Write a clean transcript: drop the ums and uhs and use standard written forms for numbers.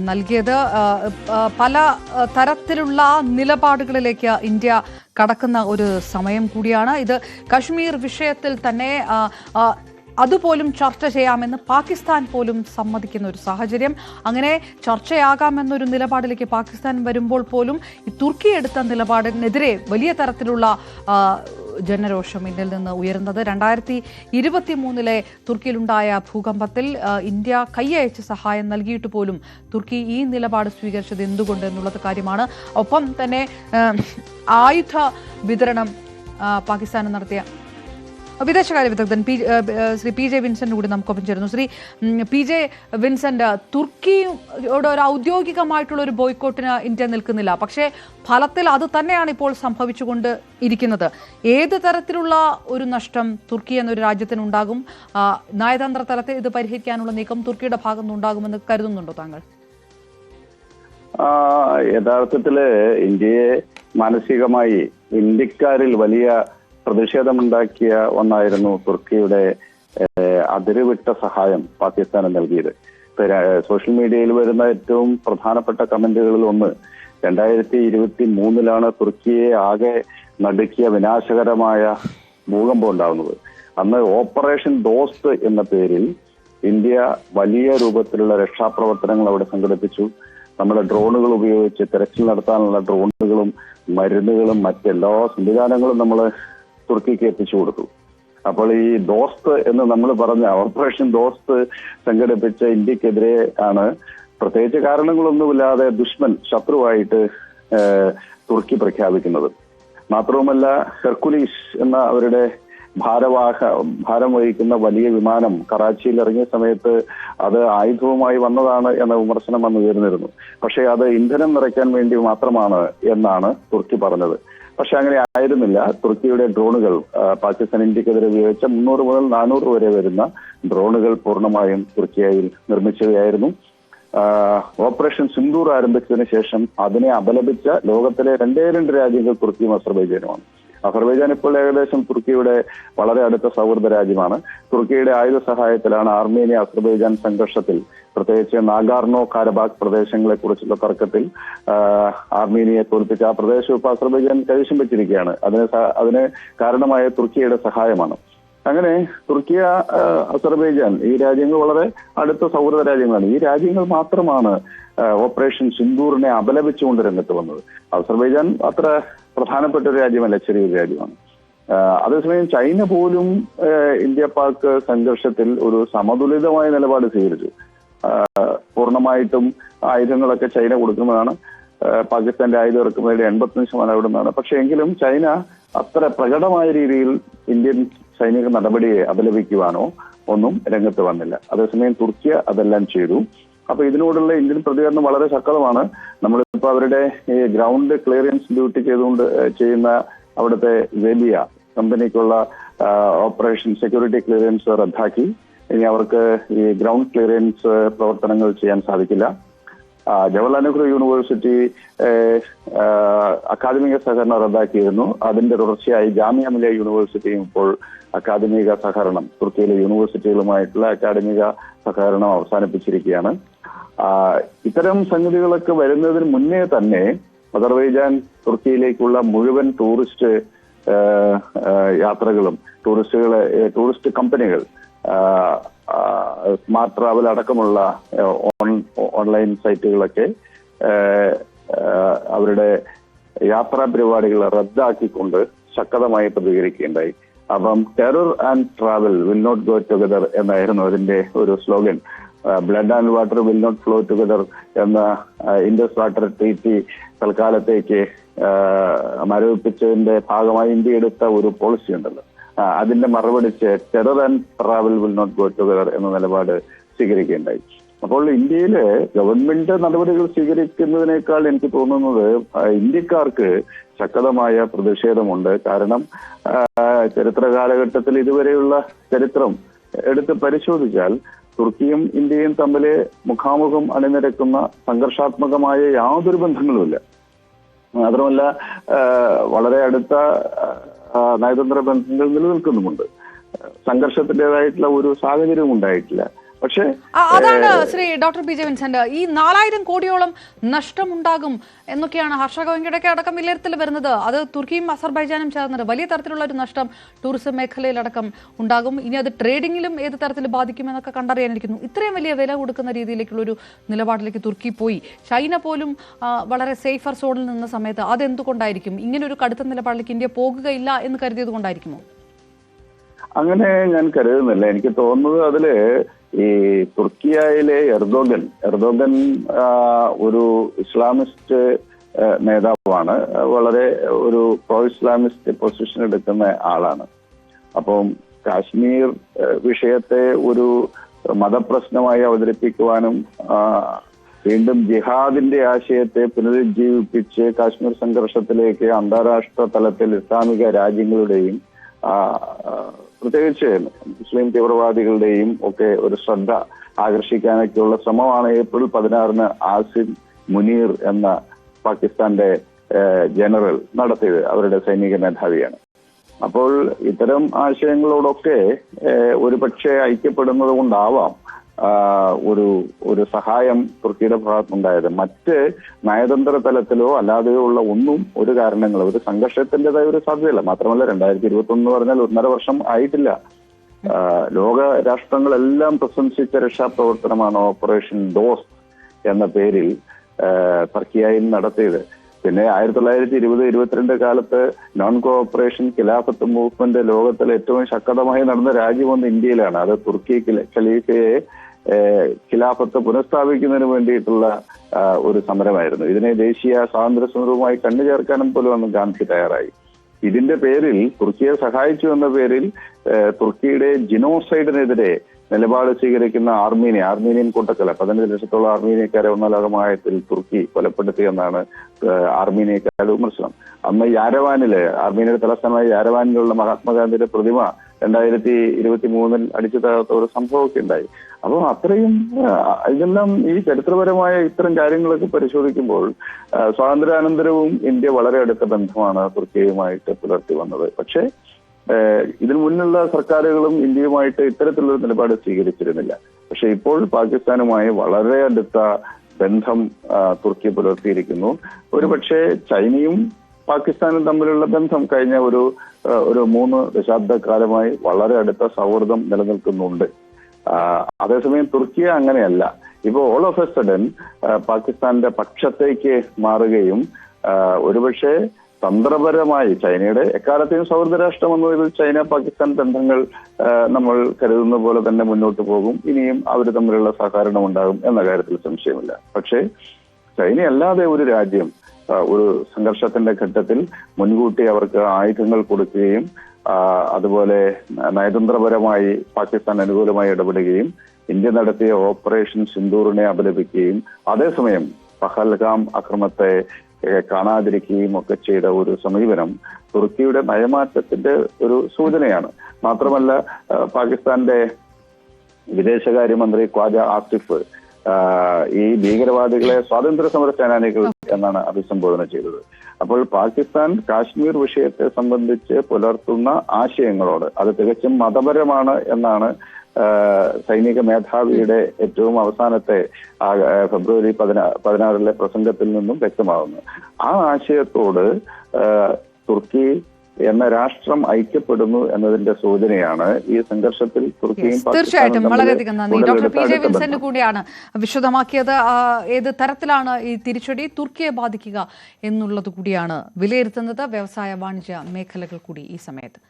നൽകിയത്. പല തരത്തിലുള്ള നിലപാടുകളിലേക്ക് ഇന്ത്യ കടക്കുന്ന ഒരു സമയം കൂടിയാണ് ഇത്. കശ്മീർ വിഷയത്തിൽ തന്നെ അതുപോലും ചർച്ച ചെയ്യാമെന്ന് പാകിസ്ഥാൻ പോലും സമ്മതിക്കുന്ന ഒരു സാഹചര്യം. അങ്ങനെ ചർച്ചയാകാമെന്നൊരു നിലപാടിലേക്ക് പാകിസ്ഥാൻ വരുമ്പോൾ പോലും ഈ തുർക്കി എടുത്ത നിലപാടിനെതിരെ വലിയ തരത്തിലുള്ള ജനരോഷം ഇന്ത്യയിൽ നിന്ന് ഉയരുന്നത്. 2023 തുർക്കിയിലുണ്ടായ ഭൂകമ്പത്തിൽ ഇന്ത്യ കൈയയച്ച് സഹായം നൽകിയിട്ട് പോലും തുർക്കി ഈ നിലപാട് സ്വീകരിച്ചത് എന്തുകൊണ്ട് എന്നുള്ളത് കാര്യമാണ്. ഒപ്പം തന്നെ ആയുധ വിതരണം പാകിസ്ഥാന് നടത്തിയ വിദേശകാര്യ വിദഗ്ധൻ ശ്രീ പി ജെ വിൻസെന്റ് കൂടി നമുക്കൊപ്പം ചേരുന്നു. ശ്രീ പി ജെ വിൻസെന്റ്, തുർക്കിയോട് ഒരു ഔദ്യോഗികമായിട്ടുള്ള ഒരു ബോയ്ക്കോട്ടിന് ഇന്ത്യ നിൽക്കുന്നില്ല, പക്ഷേ ഫലത്തിൽ അത് തന്നെയാണ് ഇപ്പോൾ സംഭവിച്ചുകൊണ്ട് ഇരിക്കുന്നത്. ഏത് തരത്തിലുള്ള ഒരു നഷ്ടം തുർക്കി എന്നൊരു രാജ്യത്തിനുണ്ടാകും? നയതന്ത്ര തലത്തിൽ ഇത് പരിഹരിക്കാനുള്ള നീക്കം തുർക്കിയുടെ ഭാഗത്തുനിന്ന് ഉണ്ടാകുമെന്ന് കരുതുന്നുണ്ടോ താങ്കൾ? യഥാർത്ഥത്തില് ഇന്ത്യയെ മാനസികമായി ഇന്ത്യക്കാരിൽ വലിയ പ്രതിഷേധമുണ്ടാക്കിയ ഒന്നായിരുന്നു തുർക്കിയുടെ അതിരുവിട്ട സഹായം പാകിസ്ഥാന് നൽകിയത്. സോഷ്യൽ മീഡിയയിൽ വരുന്ന ഏറ്റവും പ്രധാനപ്പെട്ട കമന്റുകളിൽ ഒന്ന് 2023 തുർക്കിയെ ആകെ നടുക്കിയ വിനാശകരമായ ഭൂകമ്പം ഉണ്ടാകുന്നത്. അന്ന് ഓപ്പറേഷൻ ദോസ്ത് എന്ന പേരിൽ ഇന്ത്യ വലിയ രൂപത്തിലുള്ള രക്ഷാപ്രവർത്തനങ്ങൾ അവിടെ സംഘടിപ്പിച്ചു. നമ്മുടെ ഡ്രോണുകൾ ഉപയോഗിച്ച് തെരച്ചിൽ നടത്താനുള്ള ഡ്രോണുകളും മരുന്നുകളും മറ്റെല്ലാ സംവിധാനങ്ങളും നമ്മൾ തുർക്കിക്ക് എത്തിച്ചു കൊടുത്തു. അപ്പോൾ ഈ ദോസ്ത് എന്ന് നമ്മൾ പറഞ്ഞ ഓപ്പറേഷൻ ദോസ്ത് സംഘടിപ്പിച്ച ഇന്ത്യക്കെതിരെ ആണ് പ്രത്യേകിച്ച് കാരണങ്ങളൊന്നുമില്ലാതെ ദുഷ്മൻ ശത്രുവായിട്ട് തുർക്കി പ്രഖ്യാപിക്കുന്നത്. മാത്രവുമല്ല ഹെർക്കുലീസ് എന്ന അവരുടെ ഭാരം വഹിക്കുന്ന വലിയ വിമാനം കറാച്ചിയിൽ ഇറങ്ങിയ സമയത്ത് അത് ആയുധവുമായി വന്നതാണ് എന്ന വിമർശനം വന്നു ഉയർന്നിരുന്നു. പക്ഷേ അത് ഇന്ധനം നിറയ്ക്കാൻ വേണ്ടി മാത്രമാണ് എന്നാണ് തുർക്കി പറഞ്ഞത്. പക്ഷെ അങ്ങനെ ആയിരുന്നില്ല. തുർക്കിയുടെ ഡ്രോണുകൾ പാകിസ്ഥാൻ ഇന്ത്യക്കെതിരെ ഉപയോഗിച്ച 300 മുതൽ 400 വരെ വരുന്ന ഡ്രോണുകൾ പൂർണ്ണമായും തുർക്കിയിൽ നിർമ്മിച്ചവയായിരുന്നു. ഓപ്പറേഷൻ സിന്ദൂർ ആരംഭിച്ചതിന് ശേഷം അതിനെ അപലപിച്ച ലോകത്തിലെ 2 രാജ്യങ്ങൾ തുർക്കിയും അസർബൈജാനുമാണ്. അസർബൈജാൻ ഇപ്പോൾ ഏകദേശം തുർക്കിയുടെ വളരെ അടുത്ത സൗഹൃദ രാജ്യമാണ്. തുർക്കിയുടെ ആയുധ സഹായത്തിലാണ് ആർമേനിയ അസർബൈജാൻ സംഘർഷത്തിൽ, പ്രത്യേകിച്ച് നാഗാർണോ കാരബാഗ് പ്രദേശങ്ങളെ കുറിച്ചുള്ള തർക്കത്തിൽ ആർമേനിയയെ തോൽപ്പിച്ച ആ പ്രദേശം ഇപ്പോൾ അസർബൈജാൻ കൈവശം വെച്ചിരിക്കുകയാണ്. അതിന് കാരണമായ തുർക്കിയുടെ സഹായമാണ്. അങ്ങനെ തുർക്കിയ അസർബൈജാൻ ഈ രാജ്യങ്ങൾ വളരെ അടുത്ത സൗഹൃദ രാജ്യങ്ങളാണ്. ഈ രാജ്യങ്ങൾ മാത്രമാണ് ഓപ്പറേഷൻ സിന്ദൂറിനെ അപലപിച്ചുകൊണ്ട് രംഗത്ത് വന്നത്. അസർബൈജാൻ അത്ര പ്രധാനപ്പെട്ട ഒരു രാജ്യമല്ല, ചെറിയൊരു രാജ്യമാണ്. അതേസമയം ചൈന പോലും ഇന്ത്യ പാക് സംഘർഷത്തിൽ ഒരു സമതുലിതമായ നിലപാട് സ്വീകരിച്ചു. പൂർണ്ണമായിട്ടും ആയുധങ്ങളൊക്കെ ചൈന കൊടുക്കുന്നതാണ്. പാകിസ്ഥാന്റെ ആയുധം ഇറക്കുമതിയുടെ 85% അവിടെ നിന്നാണ്. പക്ഷെ എങ്കിലും ചൈന അത്ര പ്രകടമായ രീതിയിൽ ഇന്ത്യൻ സൈനിക നടപടിയെ അപലപിക്കുവാനോ ഒന്നും രംഗത്ത് വന്നില്ല. അതേസമയം തുർക്കി അതെല്ലാം ചെയ്തു. അപ്പൊ ഇതിനോടുള്ള ഇന്ത്യൻ പ്രതികരണം വളരെ ശക്തമാണ്. നമ്മളിപ്പോ അവരുടെ ഈ ഗ്രൗണ്ട് ക്ലിയറൻസ് ഡ്യൂട്ടി ചെയ്യുന്ന അവിടുത്തെ വേലിയ കമ്പനിക്കുള്ള ഓപ്പറേഷൻ സെക്യൂരിറ്റി ക്ലിയറൻസ് റദ്ദാക്കി. ഇനി അവർക്ക് ഈ ഗ്രൗണ്ട് ക്ലിയറൻസ് പ്രവർത്തനങ്ങൾ ചെയ്യാൻ സാധിക്കില്ല. ജവഹർലാൽ നെഹ്റു യൂണിവേഴ്സിറ്റി അക്കാദമിക സഹകരണം റദ്ദാക്കിയിരുന്നു. അതിന്റെ തുടർച്ചയായി ജാമിയ മിലിയ യൂണിവേഴ്സിറ്റിയും ഇപ്പോൾ അക്കാദമിക സഹകരണം, തുർക്കിയിലെ യൂണിവേഴ്സിറ്റികളുമായിട്ടുള്ള അക്കാദമിക സഹകരണം അവസാനിപ്പിച്ചിരിക്കുകയാണ്. ഇത്തരം സംഗതികളൊക്കെ വരുന്നതിന് മുന്നേ തന്നെ അസർബൈജാൻ തുർക്കിയിലേക്കുള്ള മുഴുവൻ ടൂറിസ്റ്റ് യാത്രകളും ടൂറിസ്റ്റ് കമ്പനികൾ സ്മാർട്ട് ട്രാവൽ അടക്കമുള്ള ഓൺലൈൻ സൈറ്റുകളൊക്കെ അവരുടെ യാത്രാ പരിപാടികൾ റദ്ദാക്കിക്കൊണ്ട് ശക്തമായി പ്രതികരിക്കുകയുണ്ടായി. അപ്പം terror and travel will not go together എന്നായിരുന്നു അതിന്റെ ഒരു slogan. Blood and water will not flow together എന്ന ഇൻഡസ് വാട്ടർ ട്രീറ്റി തൽക്കാലത്തേക്ക് മരവിപ്പിച്ചതിന്റെ ഭാഗമായി ഇന്ത്യ എടുത്ത ഒരു പോളിസി ഉണ്ടല്ലോ, അതിന്റെ മറുപടിച്ച് terror and travel will not go together എന്ന നിലപാട് സ്വീകരിക്കുകയുണ്ടായി. അപ്പോൾ ഇന്ത്യയിലെ ഗവൺമെന്റ് നടപടികൾ സ്വീകരിക്കുന്നതിനേക്കാൾ എനിക്ക് തോന്നുന്നത് ഇന്ത്യക്കാർക്ക് ശക്തമായ പ്രതിഷേധമുണ്ട്. കാരണം ചരിത്ര കാലഘട്ടത്തിൽ ഇതുവരെയുള്ള ചരിത്രം എടുത്ത് പരിശോധിച്ചാൽ തുർക്കിയും ഇന്ത്യയും തമ്മിൽ മുഖാമുഖം അണിനിരക്കുന്ന സംഘർഷാത്മകമായ യാതൊരു ബന്ധങ്ങളുമില്ല. മാത്രമല്ല വളരെ അടുത്ത നയതന്ത്ര ബന്ധങ്ങൾ നിലനിൽക്കുന്നുമുണ്ട്. സംഘർഷത്തിൻ്റെതായിട്ടുള്ള ഒരു സാഹചര്യവും ഉണ്ടായിട്ടില്ല. പക്ഷേ അതാണ് Shri doctor P J Vincent, ഈ 4000 കോടിയോളം നഷ്ടമുണ്ടാകും എന്നൊക്കെയാണ് ഹർഷ ഗോയങ്കയുടെ അടക്കം വിലയിരുത്തൽ വരുന്നത്. അത് തുർക്കിയും അസർബൈജാനും ചേർന്നത് വലിയ തരത്തിലുള്ള ഒരു നഷ്ടം ടൂറിസം മേഖലയിലടക്കം ഉണ്ടാകും. ഇനി അത് ട്രേഡിംഗിലും ഏത് തരത്തിൽ ബാധിക്കുമെന്നൊക്കെ കണ്ടറിയാനിരിക്കുന്നു. ഇത്രയും വലിയ വില കൊടുക്കുന്ന രീതിയിലേക്കുള്ള ഒരു നിലപാടിലേക്ക് തുർക്കി പോയി. ചൈന പോലും വളരെ സേഫർ സോണിൽ നിന്ന സമയത്ത് അതെന്തുകൊണ്ടായിരിക്കും ഇങ്ങനെ ഒരു കടുത്ത നിലപാടിലേക്ക് ഇന്ത്യ പോകുകയില്ല എന്ന് കരുതിയത് കൊണ്ടായിരിക്കുമോ? അങ്ങനെ ഞാൻ കരുതുന്നില്ല. എനിക്ക് തോന്നുന്നത് അതില് ഈ തുർക്കിയയിലെ എർദോഗൻ ഒരു ഇസ്ലാമിസ്റ്റ് നേതാവാണ്. വളരെ ഒരു പ്രോ ഇസ്ലാമിസ്റ്റ് പൊസിഷൻ എടുക്കുന്ന ആളാണ്. അപ്പം കാശ്മീർ വിഷയത്തെ ഒരു മതപ്രശ്നമായി അവതരിപ്പിക്കുവാനും വീണ്ടും ജിഹാദിന്റെ ആശയത്തെ പുനരുജ്ജീവിപ്പിച്ച് കാശ്മീർ സംഘർഷത്തിലേക്ക് അന്താരാഷ്ട്ര തലത്തിൽ ഇസ്ലാമിക രാജ്യങ്ങളുടെയും പ്രത്യേകിച്ച് മുസ്ലിം തീവ്രവാദികളുടെയും ഒക്കെ ഒരു ശ്രദ്ധ ആകർഷിക്കാനൊക്കെയുള്ള ശ്രമമാണ് ഏപ്രിൽ 16 ആസിം മുനീർ എന്ന പാകിസ്ഥാന്റെ ജനറൽ നടത്തിയത്. അവരുടെ സൈനിക മേധാവിയാണ്. അപ്പോൾ ഇത്തരം ആശയങ്ങളോടൊക്കെ ഒരുപക്ഷെ ഐക്യപ്പെടുന്നത് കൊണ്ടാവാം ഒരു സഹായം തുർക്കിയുടെ ഭാഗത്തുനിന്നുണ്ടായത്. മറ്റ് നയതന്ത്ര തലത്തിലോ അല്ലാതെയോ ഉള്ള ഒന്നും ഒരു കാരണങ്ങളും ഒരു സംഘർഷത്തിൻ്റെതായ ഒരു സാധ്യതയില്ല. മാത്രമല്ല 2021 പറഞ്ഞാൽ 1.5 വർഷം ആയിട്ടില്ല. ലോക രാഷ്ട്രങ്ങളെല്ലാം പ്രശംസിച്ച രക്ഷാപ്രവർത്തനമാണ് ഓപ്പറേഷൻ ഡോസ് എന്ന പേരിൽ ടർക്കിയായി നടത്തിയത്. പിന്നെ 1920-22 കാലത്ത് നോൺ കോഓപ്പറേഷൻ ഖിലാഫത്ത് മൂവ്മെന്റ് ലോകത്തിലെ ഏറ്റവും ശക്തമായി നടന്ന രാജ്യം ഇന്ത്യയിലാണ്. അത് തുർക്കി ഖലീഫയെ ഖിലാഫത്ത് പുനഃസ്ഥാപിക്കുന്നതിന് വേണ്ടിയിട്ടുള്ള ഒരു സമരമായിരുന്നു. ഇതിനെ ദേശീയ സ്വാതന്ത്ര്യ സമരവുമായി കണ്ണുചേർക്കാനും പോലും അന്ന് ഗാന്ധി തയ്യാറായി. ഇതിന്റെ പേരിൽ തുർക്കിയെ സഹായിച്ചു എന്ന പേരിൽ തുർക്കിയുടെ ജിനോസൈഡിനെതിരെ നിലപാട് സ്വീകരിക്കുന്ന ആർമീനിയൻ കൂട്ടക്കൊല 15 ലക്ഷത്തോളം ആർമീനിയക്കാരെ ഒന്നാലോകമായത്തിൽ തുർക്കി കൊലപ്പെടുത്തിയെന്നാണ് ആർമീനിയക്കാരുടെ വിമർശനം. അന്ന് യാരവാനില് ആർമീനിയയുടെ തലസ്ഥാനമായ യാരവാനിലുള്ള മഹാത്മാഗാന്ധിയുടെ പ്രതിമ 2023 അടിച്ചു തകർത്ത ഒരു സംഭവമൊക്കെ ഉണ്ടായി. അപ്പോൾ അത്രയും ഇതെല്ലാം ഈ ചരിത്രപരമായ ഇത്തരം കാര്യങ്ങളൊക്കെ പരിശോധിക്കുമ്പോൾ സ്വാതന്ത്ര്യാനന്തരവും ഇന്ത്യ വളരെ അടുത്ത ബന്ധമാണ് തുർക്കിയുമായിട്ട് പുലർത്തി വന്നത്. പക്ഷേ ഇതിനു മുന്നുള്ള സർക്കാരുകളും ഇന്ത്യയുമായിട്ട് ഇത്തരത്തിലുള്ള നിലപാട് സ്വീകരിച്ചിരുന്നില്ല. പക്ഷെ ഇപ്പോൾ പാകിസ്ഥാനുമായി വളരെ അടുത്ത ബന്ധം തുർക്കി പുലർത്തിയിരിക്കുന്നു. ഒരുപക്ഷെ ചൈനയും പാകിസ്ഥാനും തമ്മിലുള്ള ബന്ധം കഴിഞ്ഞ ഒരു 3 ദശാബ്ദക്കാലമായി വളരെ അടുത്ത സൗഹൃദം നിലനിൽക്കുന്നുണ്ട്. അതേസമയം തുർക്കിയ അങ്ങനെയല്ല. ഇപ്പോൾ ഓൾ ഓഫ് എ സഡൻ പാകിസ്ഥാന്റെ പക്ഷത്തേക്ക് മാറുകയും ഒരുപക്ഷെ തന്ത്രപരമായി ചൈനയുടെ എക്കാലത്തെയും സൗഹൃദ രാഷ്ട്രം എന്നതിൽ ചൈന പാകിസ്ഥാൻ ബന്ധങ്ങൾ നമ്മൾ കരുതുന്ന പോലെ തന്നെ മുന്നോട്ട് പോകും. ഇനിയും അവർ തമ്മിലുള്ള സഹകരണം ഉണ്ടാകും എന്ന കാര്യത്തിൽ സംശയമില്ല. പക്ഷേ ചൈനയല്ലാതെ ഒരു രാജ്യം ഒരു സംഘർഷത്തിന്റെ ഘട്ടത്തിൽ മുൻകൂട്ടി അവർക്ക് ആയുധങ്ങൾ കൊടുക്കുകയും അതുപോലെ നയതന്ത്രപരമായി പാകിസ്ഥാൻ അനുകൂലമായി ഇടപെടുകയും ഇന്ത്യ നടത്തിയ ഓപ്പറേഷൻ സിന്ദൂറിനെ അപലപിക്കുകയും അതേസമയം പഹൽഗാം അക്രമത്തെ കാണാതിരിക്കുകയും ഒക്കെ ചെയ്ത ഒരു സമീപനം തുർക്കിയുടെ നയമാറ്റത്തിന്റെ ഒരു സൂചനയാണ്. മാത്രമല്ല പാകിസ്ഥാന്റെ വിദേശകാര്യമന്ത്രി ഖ്വാജ ആസിഫ് ഈ ഭീകരവാദികളെ സ്വാതന്ത്ര്യ സമര സേനാനികൾ എന്നാണ് അഭിസംബോധന ചെയ്തത്. അപ്പോൾ പാകിസ്ഥാൻ കാശ്മീർ വിഷയത്തെ സംബന്ധിച്ച് പുലർത്തുന്ന ആശയങ്ങളോട് അത് തികച്ചും മതപരമാണ് എന്നാണ് സൈനിക മേധാവിയുടെ ഏറ്റവും അവസാനത്തെ ഫെബ്രുവരി 16 പ്രസംഗത്തിൽ നിന്നും വ്യക്തമാകുന്നു. ആ ആശയത്തോട് തുർക്കി എന്ന രാഷ്ട്രം ഐക്യപ്പെടുന്നു എന്നതിന്റെ സൂചനയാണ് ഈ സംഘർഷത്തിൽ തുർക്കിയും തീർച്ചയായിട്ടും. വളരെയധികം നന്ദി. ഡോക്ടർ പി ജെ വിൻസെന്റ് കൂടിയാണ് വിശദമാക്കിയത്. ഏത് തരത്തിലാണ് ഈ തിരിച്ചടി തുർക്കിയെ ബാധിക്കുക എന്നുള്ളത് കൂടിയാണ് വിലയിരുത്തുന്നത്. വ്യവസായ വാണിജ്യ മേഖലകൾ കൂടി ഈ സമയത്ത്